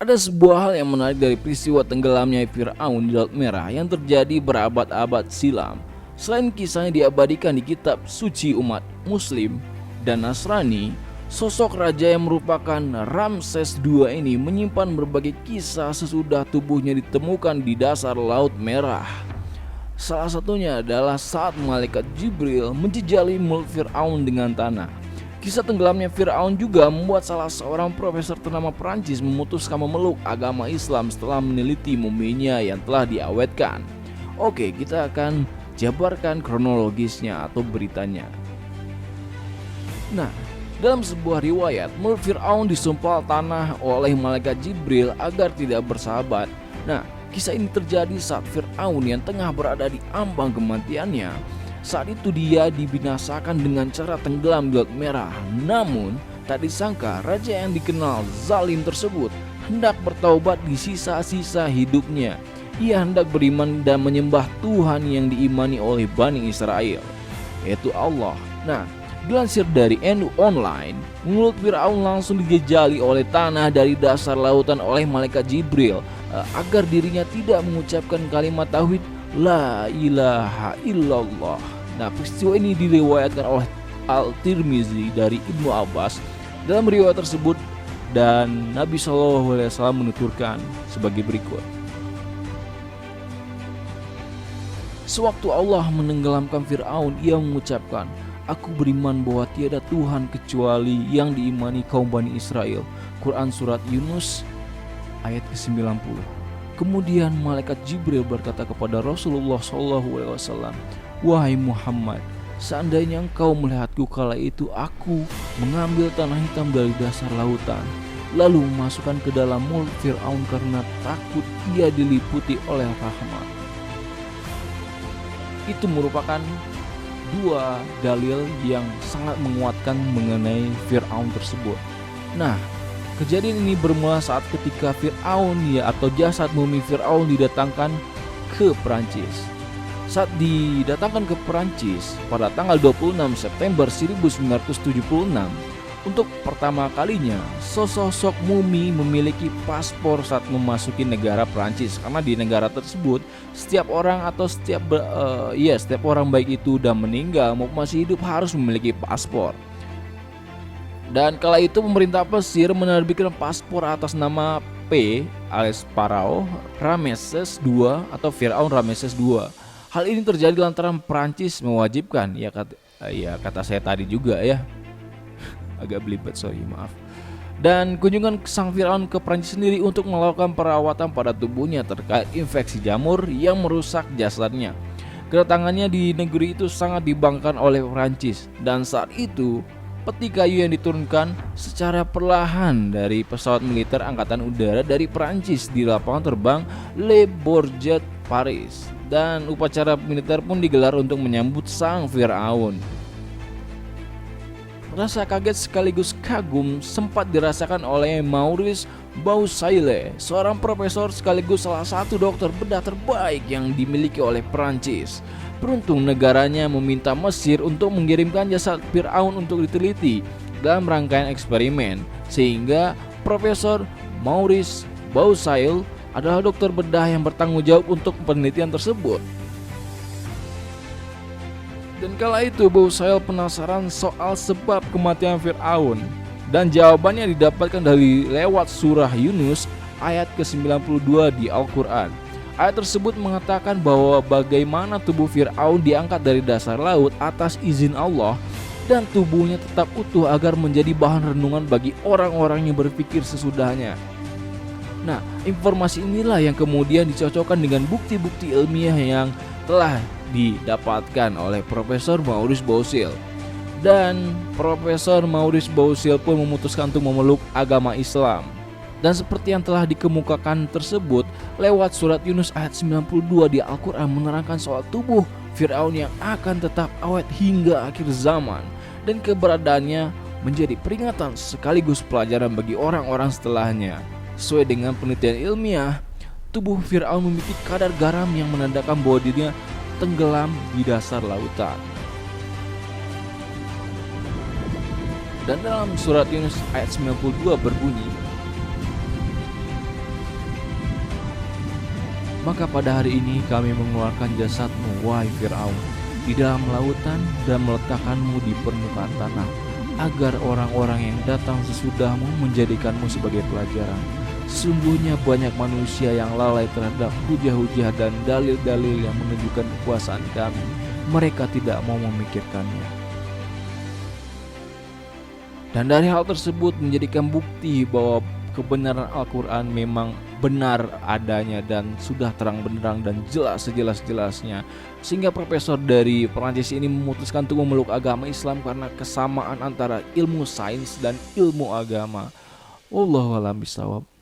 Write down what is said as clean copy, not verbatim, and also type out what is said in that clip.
Ada sebuah hal yang menarik dari peristiwa tenggelamnya Fir'aun di Laut Merah yang terjadi berabad-abad silam. Selain kisahnya diabadikan di kitab suci umat Muslim dan Nasrani, sosok raja yang merupakan Ramses II ini menyimpan berbagai kisah sesudah tubuhnya ditemukan di dasar Laut Merah. Salah satunya adalah saat malaikat Jibril menjejali mulut Fir'aun dengan tanah. Kisah tenggelamnya Fir'aun juga membuat salah seorang profesor ternama Prancis memutuskan memeluk agama Islam setelah meneliti muminya yang telah diawetkan. Oke, kita akan jabarkan kronologisnya atau beritanya. Nah, dalam sebuah riwayat, mulut Fir'aun disumpal tanah oleh malaikat Jibril agar tidak bersahabat. Nah, kisah ini terjadi saat Fir'aun yang tengah berada di ambang kematiannya. Saat itu dia dibinasakan dengan cara tenggelam di Laut Merah. Namun, tak disangka raja yang dikenal zalim tersebut hendak bertaubat di sisa-sisa hidupnya. Ia hendak beriman dan menyembah Tuhan yang diimani oleh Bani Israel, yaitu Allah. Nah, dilansir dari NU Online, mulut Fir'aun langsung dijejali oleh tanah dari dasar lautan oleh malaikat Jibril agar dirinya tidak mengucapkan kalimat tauhid La ilaha illallah. Nah, peristiwa ini diriwayatkan oleh Al-Tirmizi dari Ibnu Abbas dalam riwayat tersebut, dan Nabi SAW menuturkan sebagai berikut. Sewaktu Allah menenggelamkan Fir'aun, ia mengucapkan, Aku beriman bahwa tiada Tuhan kecuali yang diimani kaum Bani Israel. Quran Surat Yunus ayat ke-90. Kemudian malaikat Jibril berkata kepada Rasulullah SAW, Wahai Muhammad, seandainya engkau melihatku kala itu aku mengambil tanah hitam dari dasar lautan, lalu memasukkan ke dalam mulut Fir'aun karena takut ia diliputi oleh rahmat. Itu merupakan dua dalil yang sangat menguatkan mengenai Fir'aun tersebut. Nah, kejadian ini bermula saat ketika Fir'aun atau jasad mumi Fir'aun didatangkan ke Perancis. Saat didatangkan ke Perancis pada tanggal 26 September 1976, untuk pertama kalinya sosok mumi memiliki paspor saat memasuki negara Perancis, karena di negara tersebut setiap orang atau setiap orang baik itu udah meninggal maupun masih hidup harus memiliki paspor. Dan kala itu pemerintah Mesir menerbitkan paspor atas nama P alias Pharao Ramesses II atau Firaun Ramesses II. Hal ini terjadi lantaran Prancis mewajibkan, kata saya tadi juga ya. Agak belibet, maaf. Dan kunjungan sang Firaun ke Prancis sendiri untuk melakukan perawatan pada tubuhnya terkait infeksi jamur yang merusak jasadnya. Kedatangannya di negeri itu sangat dibanggakan oleh Prancis, dan saat itu peti kayu yang diturunkan secara perlahan dari pesawat militer angkatan udara dari Prancis di lapangan terbang Le Bourget, Paris, dan upacara militer pun digelar untuk menyambut sang Firaun. Rasa kaget sekaligus kagum sempat dirasakan oleh Maurice Beausoleil, seorang profesor sekaligus salah satu dokter bedah terbaik yang dimiliki oleh Prancis. Beruntung negaranya meminta Mesir untuk mengirimkan jasad Firaun untuk diteliti dalam rangkaian eksperimen, sehingga Profesor Maurice Beausoleil adalah dokter bedah yang bertanggung jawab untuk penelitian tersebut. Dan kala itu Beausoleil penasaran soal sebab kematian Fir'aun, dan jawabannya didapatkan dari lewat surah Yunus ayat ke-92 di Al-Quran. Ayat tersebut mengatakan bahwa bagaimana tubuh Fir'aun diangkat dari dasar laut atas izin Allah, dan tubuhnya tetap utuh agar menjadi bahan renungan bagi orang-orang yang berpikir sesudahnya. Nah, informasi inilah yang kemudian dicocokkan dengan bukti-bukti ilmiah yang telah didapatkan oleh Profesor Maurice Beausoleil. Dan Profesor Maurice Beausoleil pun memutuskan untuk memeluk agama Islam. Dan seperti yang telah dikemukakan tersebut lewat surat Yunus ayat 92 di Al-Quran menerangkan soal tubuh Fir'aun yang akan tetap awet hingga akhir zaman, dan keberadaannya menjadi peringatan sekaligus pelajaran bagi orang-orang setelahnya. Sesuai dengan penelitian ilmiah, tubuh Fir'aun memiliki kadar garam yang menandakan bahwa dirinya tenggelam di dasar lautan. Dan dalam surat Yunus ayat 92 berbunyi, Maka pada hari ini kami mengeluarkan jasadmu, wahai Fir'aun, di dalam lautan dan meletakkanmu di permukaan tanah, agar orang-orang yang datang sesudahmu menjadikanmu sebagai pelajaran. Sesungguhnya banyak manusia yang lalai terhadap hujah-hujah dan dalil-dalil yang menunjukkan kekuasaan kami. Mereka tidak mau memikirkannya. Dan dari hal tersebut menjadikan bukti bahwa kebenaran Al-Quran memang benar adanya dan sudah terang benderang dan jelas sejelas-jelasnya. Sehingga profesor dari Perancis ini memutuskan untuk memeluk agama Islam karena kesamaan antara ilmu sains dan ilmu agama. Wallahu a'lam bishawab.